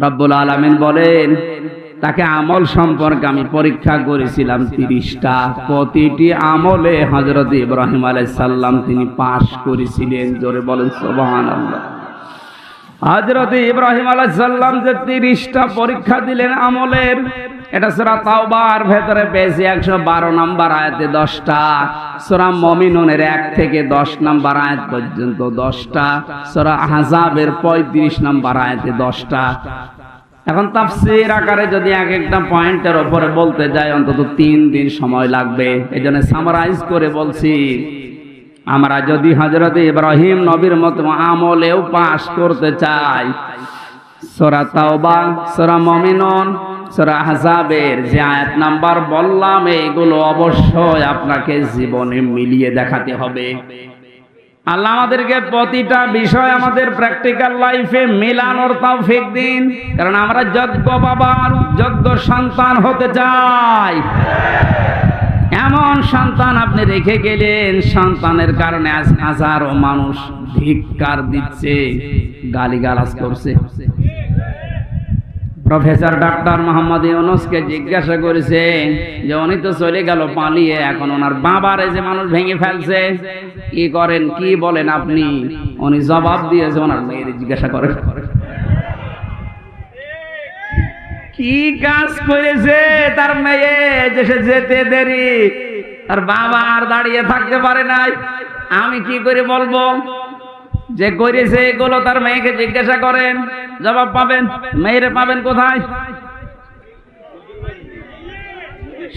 রব্বুল আলামিন বলেন, তাকে আমল সম্পর্কে আমি পরীক্ষা করেছিলাম 30টা। প্রতিটি আমলে হযরত ইব্রাহিম আলাইহিস সালাম তিনি পাস করেছিলেন। জোরে বলেন সুবহানাল্লাহ। হযরত ইব্রাহিম আলাইহিস সালাম যে 30টা পরীক্ষা দিলেন আমলের, এটা সূরা তাওবার ভেতরে পেয়েছি 112 নম্বর আয়াতে 10টা, সূরা মুমিনুনের 1 থেকে 10 নম্বর আয়াত পর্যন্ত 10টা, সূরা আহজাবের 35 নম্বর আয়াতে 10টা। এখন তাফসীর আকারে যদি এক একটা পয়েন্টের উপরে বলতে যাই অন্তত 3 দিন সময় লাগবে। এজন্য সামারাইজ করে বলছি, আমরা যদি হযরত ইব্রাহিম নবীর মতো আমলেও পাস করতে চাই, সূরা তাওবা, সূরা মুমিনুন, সূরা আহজাবের যে আয়াত নাম্বার বললাম, এগুলো অবশ্যই আপনাকে জীবনে মিলিয়ে দেখাতে হবে। আল্লাহ আমাদেরকে প্রতিটা বিষয় আমাদের প্র্যাকটিক্যাল লাইফে মেলানোর তৌফিক দিন, কারণ আমরা যোগ্য বাবার যোগ্য সন্তান হতে চাই। এমন সন্তান আপনি রেখে গেলেন, সন্তানের কারণে আজ হাজারো মানুষ ধিক্কার দিচ্ছে, গালিগালাজ করছে। প্রফেসর ডক্টর মোহাম্মদ ইউনূসকে জিজ্ঞাসা করেছে যে উনি তো চলে গেল পালিয়ে, এখন ওনার বাবারে যে মানুষ ভেঙে ফেলছে, কি করেন, কি বলেন আপনি? উনি জবাব দিয়েছে, ওনার মেয়ের জিজ্ঞাসা করেন কি কাজ করেছে তার মেয়ে, যে সে যেতে দেরি, তার বাবা আর দাঁড়িয়ে থাকতে পারে নাই। আমি কি করে বলবো যে করেছে এগুলো? তার মেয়েকে জিজ্ঞাসা করেন, জবাব পাবেন। মেয়েরে পাবেন কোথায়?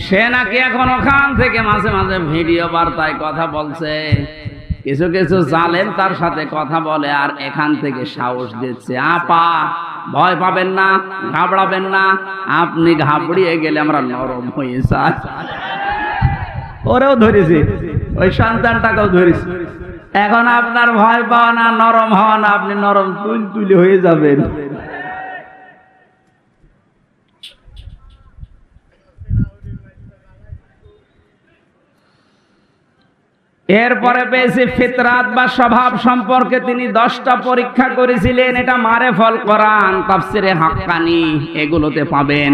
সে নাকি এখন ওখান থেকে মাঝে মাঝে ভিডিও বার্তায় কথা বলছে, কিছু কিছু জালেম তার সাথে কথা বলে, আর এখান থেকে সাহস দিচ্ছে, আপা ভয় পাবেন না, ঘাবড়াবেন না, আপনি ঘাবড়িয়ে গেলে আমরা নরম হয়ে যাই। ওরেও ধরেছি, ওই সন্তানটাকেও ধরেছি। এখন আপনার ভয় পাওয়া না, নরম হওয়া না, আপনি নরম তুলি হয়ে যাবেন। এরপরে পেয়েছি ফিতরাত বা স্বভাব সম্পর্কে তিনি 10টা পরীক্ষা করেছিলেন। এটা মারেফুল কোরআন, তাফসিরে হাক্কানি, এগুলোতে পাবেন।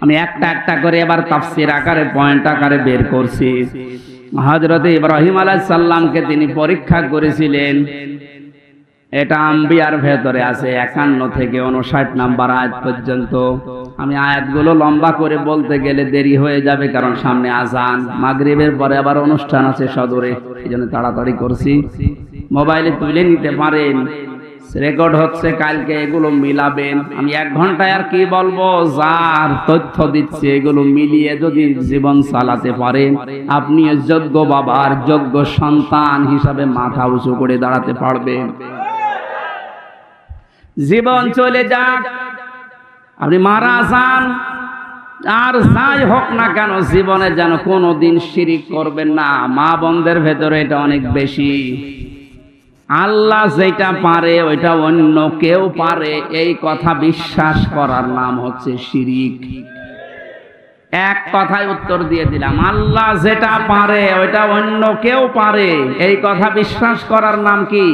আমি একটা একটা করে এবার তাফসির আকারে পয়েন্ট আকারে বের করছি। হযরত ইব্রাহিম আলাইহিস সালামকে তিনি পরীক্ষা করেছিলেন, এটা আম্বিয়ার ভেতরে আছে 51 থেকে 59 নাম্বার আয়াত পর্যন্ত। আমি আয়াতগুলো লম্বা করে বলতে গেলে দেরি হয়ে যাবে, কারণ সামনে আযান, মাগরিবের পরে আবার অনুষ্ঠান আছে সদরে, এইজন্য তাড়াতাড়ি করছি। মোবাইলে তুলে নিতে পারেন, রেকর্ড হচ্ছে, কালকে এগুলো মিলাবেন। আমি 1 ঘন্টায় আর কি বলবো, যার তথ্য দিচ্ছে এগুলো মিলিয়ে যদি জীবন চালাতে পারেন, আপনি যোগ্য বাবার যোগ্য সন্তান হিসাবে মাথা উঁচু করে দাঁড়াতে পারবেন। জীবন চলে যাক, আপনি মারা যান, আর যাই হোক না কেন, জীবনে যেন কোনোদিন শিরিক করবেন না। মা বোনদের ভেতরে এটা অনেক বেশি। আল্লাহ যেটা পারে ওইটা অন্য কেউ পারে, এই কথা বিশ্বাস করার নাম হচ্ছে শিরিক। এক কথায় উত্তর দিয়ে দিলাম, আল্লাহ যেটা পারে ওইটা অন্য কেউ পারে, এই কথা বিশ্বাস করার নাম কি?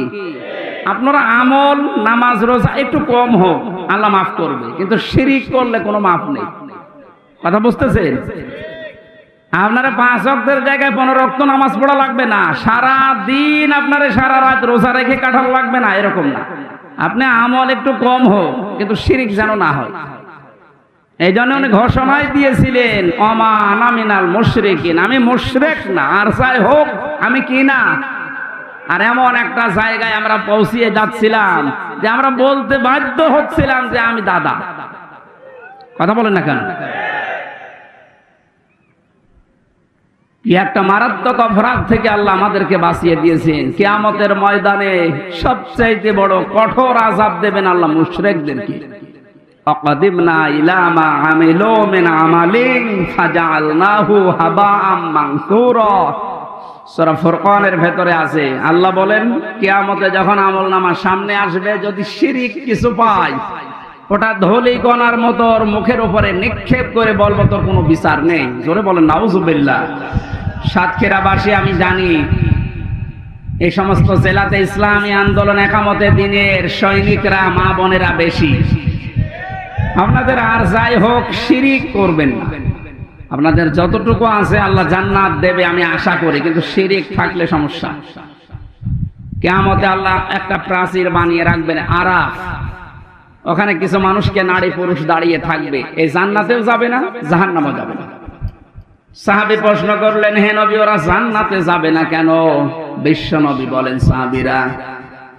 আপনারা আমল, নামাজ, রোজা একটু কম হোক, আল্লাহ মাফ করবে, কিন্তু শিরিক করলে কোনো মাফ নেই। কথা বুঝতেছেন? আপনারা 5 ওয়াক্তের জায়গায় 15 ওয়াক্ত নামাজ পড়া লাগবে না, সারা দিন আপনারা সারা রাত রোজা রেখে কাটানো লাগবে না, এরকম না। আপনি আমল একটু কম হোক, কিন্তু শিরিক যেন না হয়। এই জন্য উনি ঘোষণাই দিয়েছিলেন, ওমা আনা মিনাল মুশরিকিন, আমি মুশরিক না, আর যাই হোক আমি কি না। আর এমন একটা জায়গায় আমরা পৌঁছিয়ে যাচ্ছিলাম যে আমরা বলতে বাধ্য হচ্ছিলাম যে আমি দাদা। কথা বলেন না কেন? কি একটা মারাত্মক অপরাধ থেকে আল্লাহ আমাদেরকে বাঁচিয়ে দিয়েছেন। কিয়ামতের ময়দানে সবচাইতে বড় কঠোর আযাব দেবেন আল্লাহ মুশরিকদেরকে। আকাদিমনা ইলা মা আমিলু মিন আমালিন ফাজআলনাহু হাবাআম মানসুরা। সূরা ফুরকানের ভেতরে আছে, আল্লাহ বলেন কিয়ামতে যখন আমলনামা সামনে আসবে, যদি শিরিক কিছু পাই, ওটা ধুলি কণার মতো ওর মুখের উপরে নিক্ষেপ করে বলবো তোর কোনো বিচার নেই। জোরে বলেন নাউজুবিল্লাহ। সাতক্ষীরাবাসী আমি জানি, এই সমস্ত জেলাতে ইসলামী আন্দোলন একামতে দ্বীনের সৈনিকরা, মা বোনেরা বেশি। আপনাদের আর যাই হোক শিরিক করবেন না। আপনাদের যতটুকু আছে আল্লাহ জান্নাত দেবে আমি আশা করি, কিন্তু শিরিক থাকলে সমস্যা। কিয়ামতে আল্লাহ একটা প্রাচীর বানিয়ে রাখবেন আরাফ, ওখানে কিছু মানুষকে নারী পুরুষ দাঁড়িয়ে থাকবে, এই জান্নাতেও যাবে না জাহান্নামেও যাবে না। সাহাবী প্রশ্ন করলেন, হে নবী ওরা জান্নাতে যাবে না কেন? বিশ্ব নবী বলেন, সাহাবীরা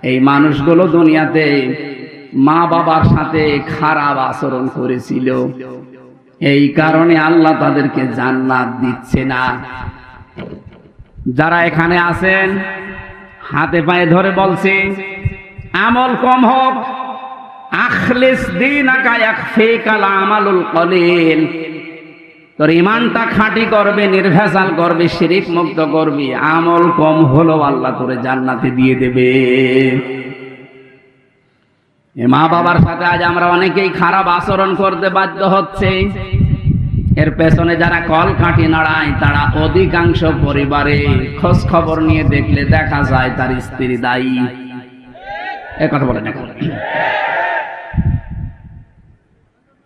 এই মানুষগুলো দুনিয়াতে মা বাবার সাথে খারাপ আচরণ করেছিল, এই কারণে আল্লাহ তাদেরকে জান্নাত দিচ্ছে না। যারা এখানে আছেন হাতে পায়ে ধরে বলছে আমল কম হোক, আখলিস দীনাকা ইয়াকফিকাল আমালুল কলিল, তোর ঈমানটা খাঁটি করবে, নির্ভেজাল করবে, শিরিক মুক্ত করবি, আমল কম হলো আল্লাহ তোরে জান্নাতে দিয়ে দেবে। মা বাবার সাথে আজ আমরা অনেকেই খারাপ আচরণ করতে বাধ্য হচ্ছে। এর পেছনে যারা কল কাঠি নাড়ায় তারা অধিকাংশ পরিবারে খোঁজ খবর নিয়ে দেখলে দেখা যায় তার স্ত্রী দায়ী। এ কথা বলেন না।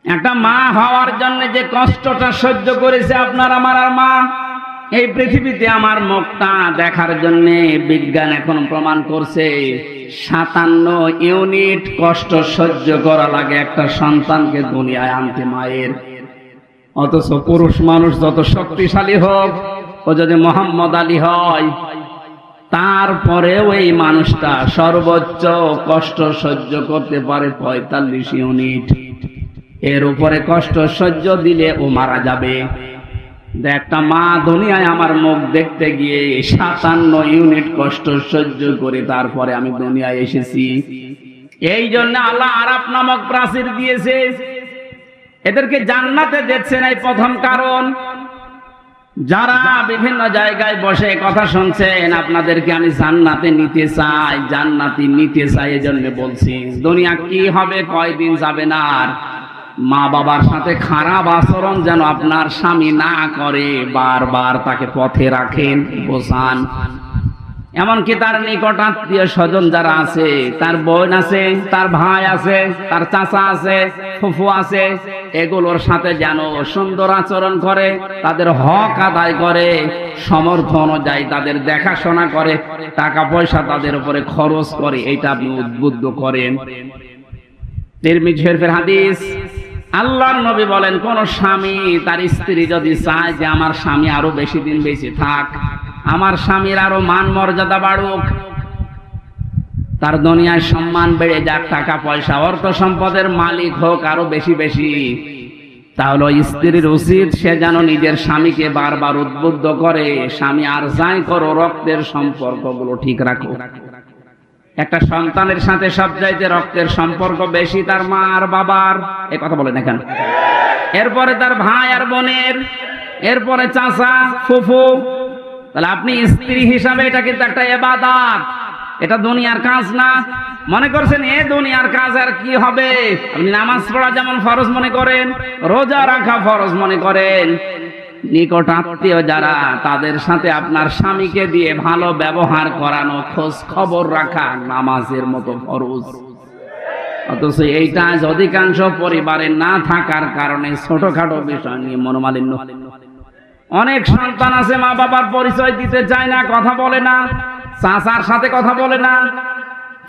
একটা মা হওয়ার জন্য যে কষ্টটা সহ্য করেছে আপনার আমার আর মা, এই পৃথিবীতে আমার মুখটা দেখার জন্য বিজ্ঞান এখন প্রমাণ করছে 57 ইউনিট কষ্ট সহ্য করা লাগে একটা সন্তানকে দুনিয়ায় আনতে মায়ের। অথচ পুরুষ মানুষ যত শক্তিশালী হোক, ও যদি মোহাম্মদ আলী হয়, তারপরেও এই মানুষটা সর্বোচ্চ কষ্ট সহ্য করতে পারে 45 ইউনিট। এর উপরে কষ্ট সহ্য দিলে ও মারা যাবে। একটা মা দুনিয়ায় আমার মুখ দেখতে গিয়ে 57 ইউনিট কষ্ট সহ্য করে তারপরে আমি দুনিয়ায় এসেছি। এই জন্য আল্লাহ আরাফ নামক প্রাচীর দিয়েছে, এদেরকে জান্নাতে দিচ্ছে না। এই প্রথম কারণ। যারা বিভিন্ন জায়গায় বসে কথা শুনছেন, আপনাদেরকে আমি জান্নাতে নিতে চাই, জান্নাতি নিতে চাই, এজন্য বলছি দুনিয়া কি হবে কয়দিন যাবে না। আর মা বাবার সাথে খারাপ আচরণ যেন আপনার স্বামী না করে, বারবার তাকে পথে রাখেন, বোঝান। এমনকি তার নিকট আত্মীয় স্বজন যারা আছে, তার বোন আছে, তার ভাই আছে, তার চাচা আছে, ফুফু আছে, এগুলোর সাথে যেন সুন্দর আচরণ করে, তাদের হক আদায় করে, সমর্থ অনুযায়ী তাদের দেখাশোনা করে, টাকা পয়সা তাদের উপরে খরচ করে, এটা আপনি উদ্বুদ্ধ করেন। তিরমিজি শরীফের হাদিস, আল্লাহর নবী বলেন, কোন স্বামী তার স্ত্রী যদি চায় যে আমার স্বামী আরো বেশি দিন বেঁচে থাক, আমার স্বামীর আরো মান মর্যাদা বাড়ুক, তার দুনিয়ায় সম্মান বেড়ে যাক, টাকা পয়সা অর্থ সম্পদের মালিক হোক আরো বেশি বেশি, তাহলে স্ত্রীর উচিত সে যেন নিজের স্বামীকে বারবার উদ্বুদ্ধ করে, স্বামী আর যাই করো রক্তের সম্পর্কগুলো ঠিক রাখো। একটা সন্তানের সাথে সবচাইতে রক্তের সম্পর্ক বেশি তার মা আর বাবার, এ কথা বলেন এখানে। এরপরে তার ভাই আর বোনের, এরপরে চাচা ফুফু। তাহলে আপনি স্ত্রী হিসাবে এটা কিন্তু একটা ইবাদত, এটা দুনিয়ার কাজ না। মনে করছেন এ দুনিয়ার কাজ আর কি হবে? আপনি নামাজ পড়া যেমন ফরজ মনে করেন, রোজা রাখা ফরজ মনে করেন, নিকট আত্মীয় যারা তাদের সাথে আপনার স্বামীকে দিয়ে ভালো ব্যবহার করানো, খোঁজ খবর রাখা নামাজের মতো ফরজ। অথচ এইটা অধিকাংশ পরিবারে না থাকার কারণে ছোটখাটো বিষয় নিয়ে মনোমালিন্য। অনেক সন্তান আছে মা বাবার পরিচয় দিতে চায় না, কথা বলে না, চাচার সাথে কথা বলে না,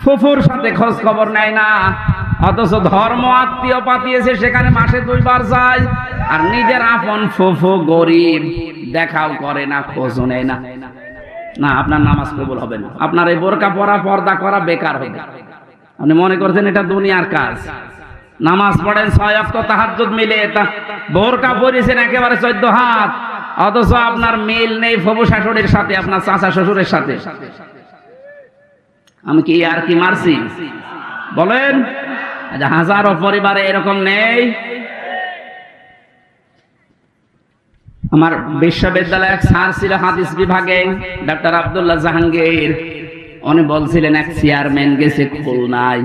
ফুফুর সাথে খোঁজ খবর নেয় না, অথচ ধর্ম আত্মীয় পাতিয়েছে সেখানে মাসে 2 বার যায়, আর নিজের আপন ফুফু গরিব দেখাও করে না, খোঁজও নেয় না। না, আপনার নামাজ কবুল হবে না, আপনার এই বোরকা পরা পর্দা করা বেকার হবে। আপনি মনে করছেন এটা দুনিয়ার কাজ। নামাজ পড়েন 6 ওয়াক্ত তাহাজ্জুদ মিলে, বোরকা পরেছেন একেবারে 14 হাত, অথচ আপনার মিল নেই ফুফু শাশুড়ির সাথে, আপনার চাচা শ্বশুরের সাথে। আমি কি আর কি মারছি বলেন? হাজারো পরিবারে এরকম নেই। আমার বিশ্ববিদ্যালয়ে এক স্যার ছিল হাদিস বিভাগে, ডাক্তার আব্দুল্লাহ জাহাঙ্গীর। উনি বলছিলেন এক চেয়ারম্যান গেছে খুলনায়,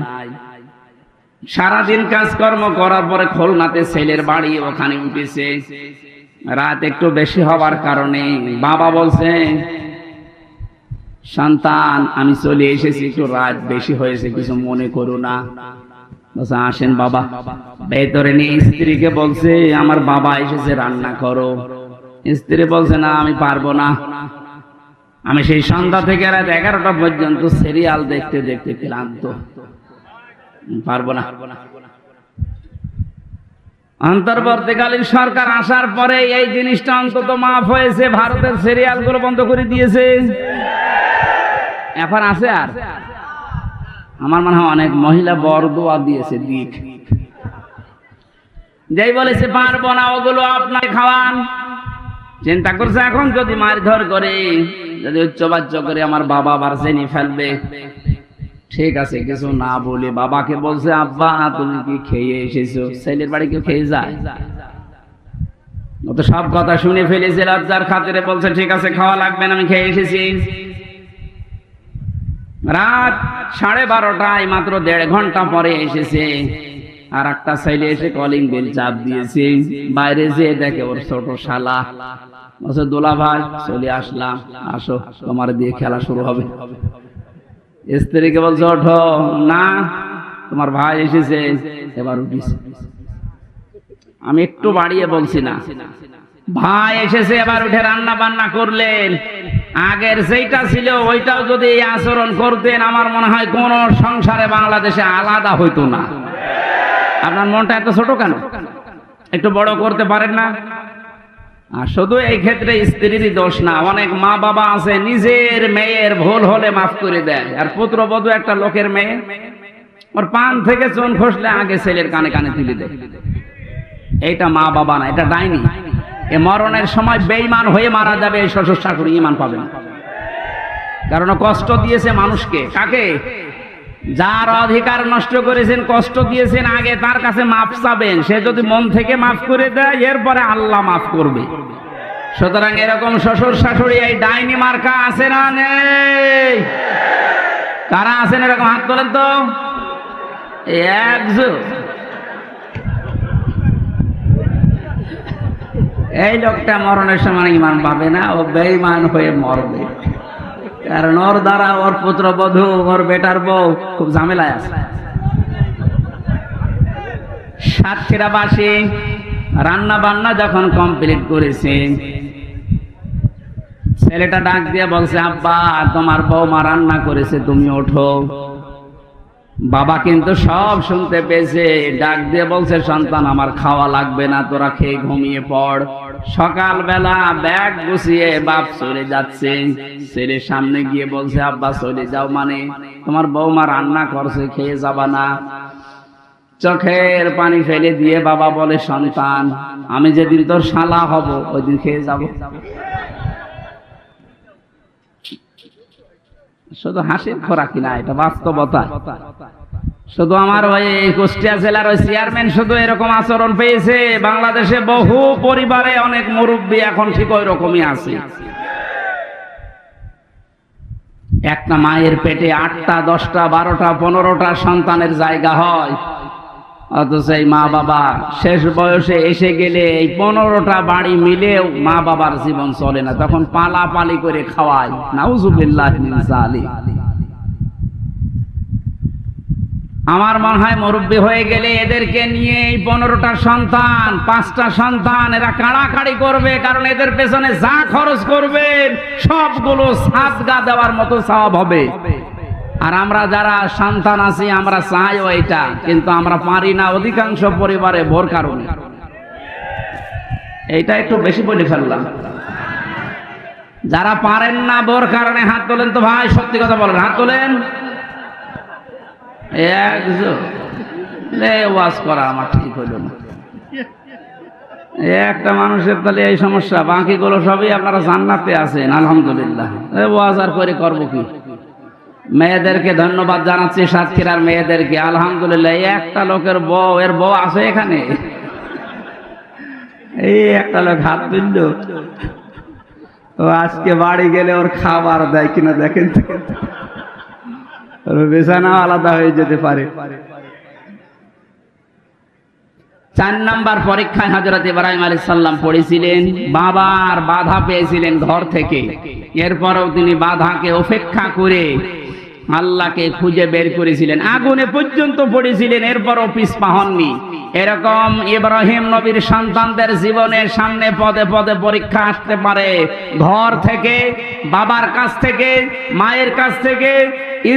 সারাদিন কাজকর্ম করার পরে খুলনাতে ছেলের বাড়ি, ওখানে উঠেছে। রাত একটু বেশি হওয়ার কারণে বাবা বলছে, সন্তান আমি চলে এসেছি, একটু রাত বেশি হয়েছে, কিছু মনে করো না। বলছে আসেন বাবা। ভেতরে নিয়ে স্ত্রীকে বলছে আমার বাবা এসেছে, রান্না করো। স্ত্রী বলছে না, আমি পারবো না, আমি সেই সন্ধ্যা থেকে রাত 11টা পর্যন্ত সিরিয়াল দেখতে দেখতে ক্লান্ত, পারবো না। অন্তর্বর্তীকালীন সরকার আসার পরে এই জিনিসটা অন্তত মাফ হয়েছে, ভারতের সিরিয়াল গুলো বন্ধ করে দিয়েছে। এখন আছে আর আমার মনে হয় অনেক মহিলা বরদোয়া দিয়েছে দিক, যেই বলেছে পারবো না ওগুলো আপনাকে খাওয়ান। চিন্তা করছে এখন যদি মারধর করে, যদি উচ্চবাচ্য করে আমার বাবা আবার জেনে ফেলবে। ঠিক আছে, কিছু না বলে বাবাকে বলছে আব্বা তুমি কি খেয়ে এসেছো? ছেলের বাড়ি কেউ খেয়ে যায়? ও তো সব কথা শুনে ফেলেছে, লজ্জার খাতিরে বলছে ঠিক আছে খাওয়া লাগবে না, আমি খেয়ে এসেছি। রাত 12:30টায়, মাত্র 1.5 ঘন্টা পরে এসেছে। আর একটা ছেলে এসে কলিং বেল চাপ দিয়েছে। বাইরে যেয়ে দেখে ওর ছোট শালা। বলছে দোলা ভাই চলে আসলাম, আসো তোমার দিয়ে খেলা শুরু হবে। স্ত্রীকে বলছে ওঠো, না তোমার ভাই এসেছে, এবার উঠিস। আমি একটু বাড়িয়ে বলছি না, ভাই এসেছে এবার উঠে রান্না বান্না করলেন। আগের যেটা ছিল ওইটাও যদি এই আচরণ করতেন, আমার মনে হয় কোন সংসারে বাংলাদেশে আলাদা হইতো না। আপনার মনটা এত ছোট কেন? একটু বড় করতে পারেন না? আর শুধু এই ক্ষেত্রে স্ত্রীরই দোষ না, অনেক মা বাবা আছে নিজের মেয়ের ভুল হলে মাফ করে দেয়। আর পুত্রবধূ একটা লোকের মেয়ে, ওর পান থেকে চুন খসলে আগে ছেলের কানে কানে তুলে দেয়। এইটা মা বাবা না, এটা ডাইনি। এ মরণের সময় বেঈমান হয়ে মারা যাবে, এই শ্বশুর শাশুড়ি ঈমান পাবে না। কারণ কষ্ট দিয়েছে মানুষকে। কাকে? যার অধিকার নষ্ট করেছেন, কষ্ট দিয়েছেন, আগে তার কাছে মাফ চাবেন। সে যদি মন থেকে মাফ করে দেয়, এরপরে আল্লাহ মাফ করবে। সুতরাং এরকম শ্বশুর শাশুড়ি এই ডাইনি মার্কা আছে না নেই? কারা আছেন এরকম হাত তোলেন তো। একজন এই লোকটা মরণের সময় ঈমান পাবে না, ও বেঈমান হয়ে মরবে। কারণ ওর দ্বারা ওর পুত্রবধূ, ওর বেটার বউ খুব ঝামেলায় আছে। সাতক্ষীরাবাসী রান্না বান্না যখন কমপ্লিট করেছে, ছেলেটা ডাক দিয়ে বলছে আব্বা তোমার বৌমা রান্না করেছে, তুমি ওঠো। বাবা কিন্তু সব শুনতে পেয়েছে, ডাক দিয়ে বলছে সন্তান আমার খাওয়া লাগবে না, তোরা খেয়ে ঘুমিয়ে পড়। সকালবেলা ব্যাগ গুছিয়ে বাপ চলে যাচ্ছে, ছেলের সামনে গিয়ে বলছে আব্বা চলে যাও মানে? তোমার বৌমা রান্না করছে, খেয়ে যাবা না? চোখের পানি ফেলে দিয়ে বাবা বলে সন্তান আমি যেদিন তোর শালা হব ওই দিন খেয়ে যাব। শুধু হাসির খোরাকি না, এটা বাস্তবতা। শুধু আমার ওই কুষ্টিয়া জেলার ওই চেয়ারম্যান শুধু এরকম আচরণ পেয়েছে, বাংলাদেশে বহু পরিবারে অনেক মুরব্বী এখন ঠিক ওই রকমই আছে। একটা মায়ের পেটে 8টা 10টা 12টা 15টা সন্তানের জায়গা হয়, অথচ এই মা বাবা শেষ বয়সে এসে গেলে এই 15টা বাড়ি মিলেও মা বাবার জীবন চলে না, তখন পালাপালি করে খাওয়ায়। নাউজুবিল্লাহি মিন যালিক। আমার মনে হয় মুরব্বী হয়ে গেলে এদেরকে নিয়ে এই 15টা সন্তান 5টা সন্তান এরা কাড়াকাড়ি করবে, কারণ এদের পেছনে যা খরচ করবেন সবগুলো সাদগা দেওয়ার মতো সওয়াব হবে। আর আমরা যারা সন্তান আছি আমরা চাইও এটা, কিন্তু আমরা পারি না অধিকাংশ পরিবারে ভোর কারণে। এইটা একটু বেশি বলে ফেললাম। যারা পারেন না ভোর কারণে হাত তোলেন তো ভাই, সত্যি কথা বলেন, হাত তোলেন। ওয়াজ করা আমার ঠিক হইল না। একটা মানুষের তাহলে এই সমস্যা, বাকিগুলো সবই আপনারা জান্নাতে আছেন আলহামদুলিল্লাহ। ওয়াজ আর করে করবো কি? মেয়েদেরকে ধন্যবাদ জানাচ্ছি, সাতক্ষীরার মেয়েদেরকে আলহামদুলিল্লাহ। একটা লোকের বউ, এর বউ আছে এখানে, এই একটা লোক হাত তুলল। ও আজকে বাড়ি গেলে ওর খাবার দেয় কিনা দেখেন, বিছানা আলাদা হয়ে যেতে পারে। 4 নাম্বার পরীক্ষায় হযরত ইব্রাহিম আলাইহিস সালাম পড়েছিলেন, বাবার বাধা পেয়েছিলেন ঘর থেকে। এরপরেও তিনি বাধাকে উপেক্ষা করে আল্লাহকে খুঁজে বের করেছিলেন, আগুনে পর্যন্ত পড়েছিলেন, এরপরও পিছপা হননি। এরকম ইব্রাহিম নবীর সন্তানদের জীবনের সামনে পদে পদে পরীক্ষা আসতে পারে। ঘর থেকে, বাবার কাছ থেকে, মায়ের কাছ থেকে,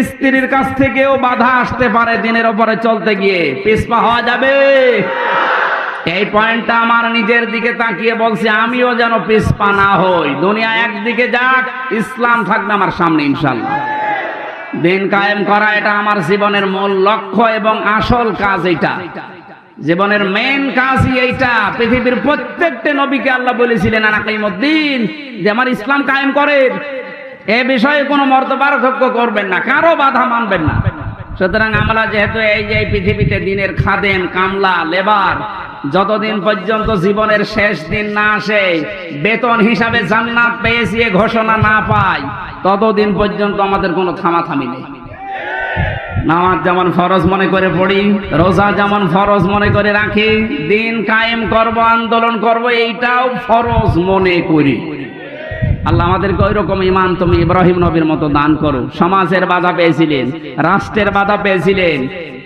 স্ত্রীর কাছ থেকেও বাধা আসতে পারে। দিনের উপরে চলতে গিয়ে পিছপা হওয়া যাবে? এই পয়েন্টটা আমার নিজের দিকে তাকিয়ে বলছি, আমিও যেন পিছপা না হই। দুনিয়া একদিকে যাক, ইসলাম থাকবে আমার সামনে ইনশাআল্লাহ। দিন কায়েম করা এটা আমার জীবনের মূল লক্ষ্য এবং আসল কাজ। এইটা জীবনের মেন কাজই এইটা। পৃথিবীর প্রত্যেকটা নবীকে আল্লাহ বলেছিলেন আনাকিমুদ্দিন, যে আমার ইসলাম কায়েম করেন। এ বিষয়ে কোনো মতপার্থক্য করবেন না, কারো বাধা মানবেন না। সুতরাং আমরা যেহেতু এই যে পৃথিবীতে দিনের খাদেম, কামলা, লেবার, যতদিন পর্যন্ত জীবনের শেষ দিন না আসে, বেতন হিসাবে জান্নাত পেয়েছি এ ঘোষণা না পাই, ততদিন পর্যন্ত আমাদের কোনো থামাথামি নেই। নামাজ যেমন ফরজ মনে করে পড়ি, রোজা যেমন ফরজ মনে করে রাখি, দিন কায়েম করব, আন্দোলন করব, এইটাও ফরজ মনে করি। আল্লাহ আমাদেরকে ওই রকম ঈমান তুমি ইব্রাহিম নবীর মতো দান করো। সমাজের বাধা পেয়েছিলেন, রাষ্ট্রের বাধা পেয়েছিলেন,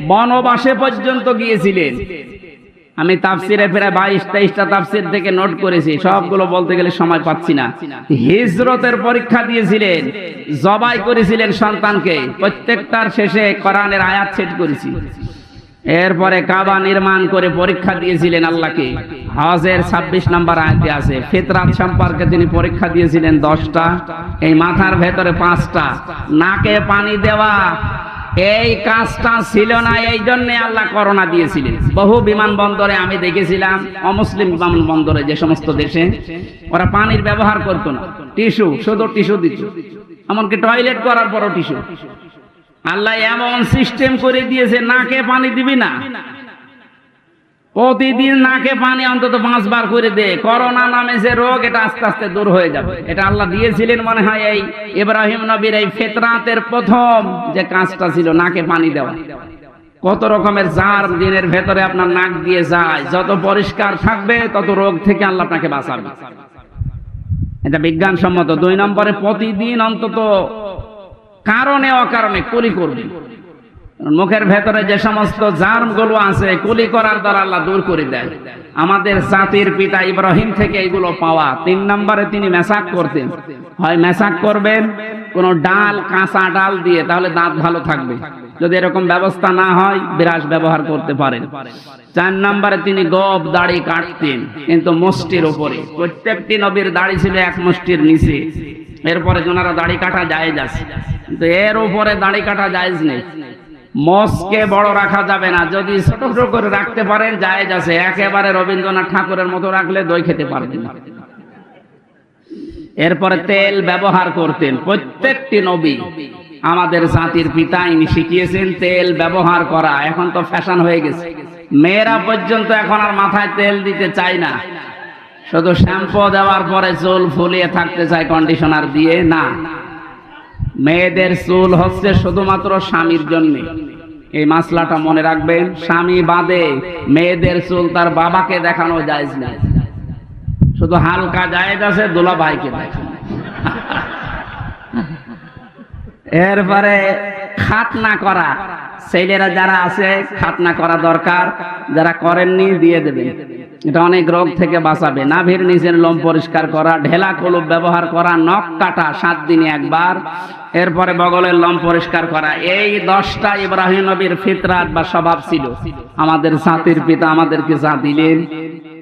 বনবাসে পর্যন্ত গিয়েছিলেন। আমি তাফসিরে প্রায় 22-23টা তাফসির থেকে নোট করেছি, সবগুলো বলতে গেলে সময় পাচ্ছি না। হিজরতের পরীক্ষা দিয়েছিলেন, জবাই করেছিলেন সন্তানকে, প্রত্যেকটার শেষে কোরআনের আয়াত সেট করেছি। এরপরে কাবা নির্মাণ করে পরীক্ষা দিয়েছিলেন আল্লাহকে। হজের 26 নম্বর আয়াতে আছে, ফিতরাত সম্পর্কে তিনি পরীক্ষা দিয়েছিলেন 10টা, এই মাথার ভেতরে 5টা, নাকে পানি দেওয়া এই কাজটা ছিল না, এই জন্য আল্লাহ করোনা দিয়েছিলেন। বহু বিমানবন্দরে আমি দেখেছিলাম, অমুসলিম বিমানবন্দরে যে সমস্ত দেশে ওরা পানির ব্যবহার করতো না, টিস্যু, শুধু টিস্যু দিত, এমনকি টয়লেট করার পরও টিস্যু। আল্লাহ এমন সিস্টেম করে দিয়েছে, নাকে পানি দিবি না, প্রতিদিন নাকে পানি অন্তত 5 বার করে দে। করোনা নামে যে রোগ, এটা আস্তে আস্তে দূর হয়ে যাবে। এটা আল্লাহ দিয়েছিলেন মনে হয় এই ইব্রাহিম নবীর এই ফিতরাতের প্রথম যে কাজটা ছিল, নাকে পানি দেওয়া। কত রকমের জার্ম দিনের ভেতরে আপনার নাক দিয়ে যায়, যত পরিষ্কার থাকবে তত রোগ থেকে আল্লাহ আপনাকে বাঁচাবে। এটা বিজ্ঞানসম্মত। 2 নম্বরে প্রতিদিন অন্তত কারণে অকারণে কুলি করবে। মুখের ভেতরে যে সমস্ত জার্ম গুলো আছে, কুলি করার দ্বারা আল্লাহ দূর করে দেয়। আমাদের জাতির পিতা ইব্রাহিম থেকে এগুলো পাওয়া। 3 নম্বরে তিনি মেসাক করতেন। হয় মেসাক করবেন কোন ডাল, কাঁচা ডাল দিয়ে, তাহলে দাঁত ভালো থাকবে। যদি এরকম ব্যবস্থা না হয়, বিরাস ব্যবহার করতে পারেন। 4 নম্বরে তিনি গোঁফ দাড়ি কাটতেন, কিন্তু মুষ্টির উপরে। প্রত্যেকটি নবীর দাড়ি ছিল 1 মুষ্টির নিচে। এরপরে ওনারা দাড়ি কাটা জায়েজ আছে, কিন্তু এর উপরে দাড়ি কাটা জায়েজ নেই। মস্কে বড় রাখা যাবে না, যদি ছোট ছোট করে রাখতে পারেন জায়েজ আছে। একেবারে রবীন্দ্রনাথ ঠাকুরের মতো রাখলে দই খেতে পারবেন না। এরপরে তেল ব্যবহার করতেন প্রত্যেকটি নবী। আমাদের জাতির পিতা ইনি শিখিয়েছেন তেল ব্যবহার করা। এখন তো ফ্যাশন হয়ে গেছে, মেয়েরা পর্যন্ত এখন আর মাথায় তেল দিতে চায় না, শুধু শ্যাম্পু দেওয়ার পরে চুল ফুলিয়ে থাকতে চায় কন্ডিশনার দিয়ে। না, মেয়েদের চুল হচ্ছে শুধুমাত্র স্বামীর জন্য। এই মাসলাটা মনে রাখবেন, স্বামী বাদে মেয়েদের চুল তার বাবাকে দেখানো জায়েজ না। শুধু হালকা জায়েজ আছে দুলা ভাইকে দেখেন। এরপরে খাতনা করা, ছেলেরা যারা আছে খাতনা করা দরকার, যারা করেননি দিয়ে দেবেন। এটা অনেক রোগ থেকে বাঁচাবে। নাভির নিচের লোম পরিষ্কার করা, ঢেলা কলুপ ব্যবহার করা, নখ কাটা 7 দিনে একবার, এরপরে বগলের লোম পরিষ্কার করা। এই 10টা ইব্রাহিম নবীর ফিতরাত বা স্বভাব ছিল। আমাদের জাতির পিতা আমাদেরকে যা দিলেন,